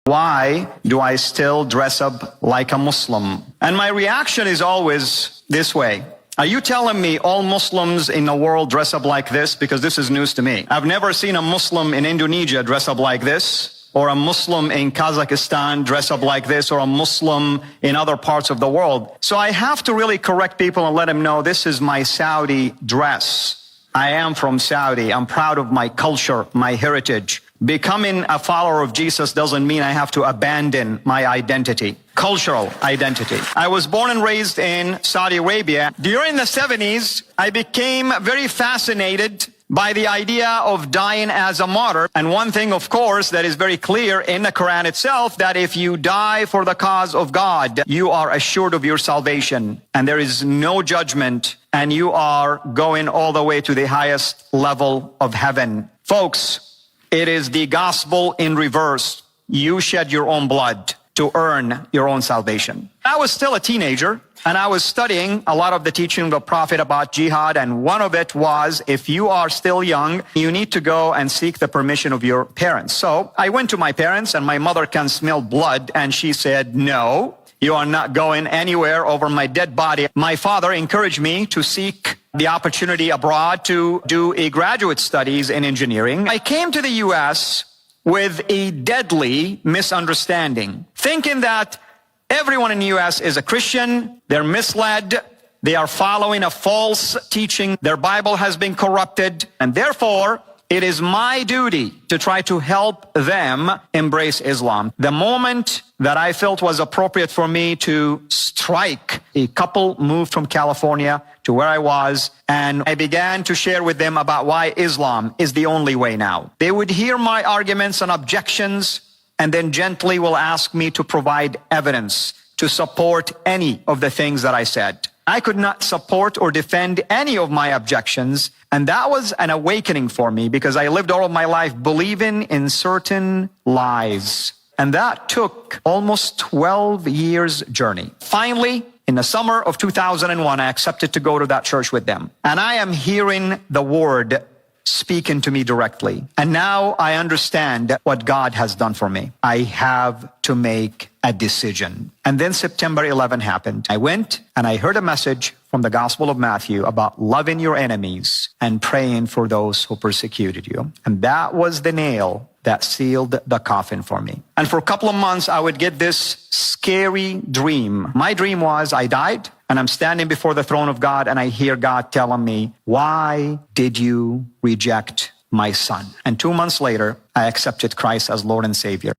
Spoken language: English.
Why do I still dress up like a Muslim? And my reaction is always this way. Are you telling me all Muslims in the world dress up like this? Because this is news to me. I've never seen a Muslim in Indonesia dress up like this, or a Muslim in Kazakhstan dress up like this, or a Muslim in other parts of the world. So I have to really correct people and let them know this is my Saudi dress. I am from Saudi. I'm proud of my culture, my heritage. Becoming a follower of Jesus doesn't mean I have to abandon my identity, cultural identity. I was born and raised in Saudi Arabia. During the 70s, I became very fascinated by the idea of dying as a martyr. And one thing, of course, that is very clear in the Quran itself, that if you die for the cause of God, you are assured of your salvation. And there is no judgment, and you are going all the way to the highest level of heaven. Folks, it is the gospel in reverse. You shed your own blood to earn your own salvation. I was still a teenager, and I was studying a lot of the teaching of the Prophet about jihad, and one of it was, if you are still young, you need to go and seek the permission of your parents. So I went to my parents, and my mother can smell blood, and she said, no, you are not going anywhere over my dead body. My father encouraged me to seek the opportunity abroad to do a graduate studies in engineering. I came to the U.S. with a deadly misunderstanding, thinking that everyone in the U.S. is a Christian. They're misled. They are following a false teaching. Their Bible has been corrupted. And therefore, it is my duty to try to help them embrace Islam. The moment that I felt was appropriate for me to strike, a couple moved from California to where I was, and I began to share with them about why Islam is the only way now. They would hear my arguments and objections, and then gently will ask me to provide evidence to support any of the things that I said. I could not support or defend any of my objections, and that was an awakening for me, because I lived all of my life believing in certain lies. And that took almost 12 years' journey. Finally, in the summer of 2001, I accepted to go to that church with them. And I am hearing the word speaking to me directly. And now I understand what God has done for me. I have to make a decision. And then September 11 happened. I went and I heard a message from the Gospel of Matthew about loving your enemies and praying for those who persecuted you. And that was the nail that sealed the coffin for me. And for a couple of months, I would get this scary dream. My dream was I died, and I'm standing before the throne of God, and I hear God telling me, why did you reject my son? And 2 months later, I accepted Christ as Lord and Savior.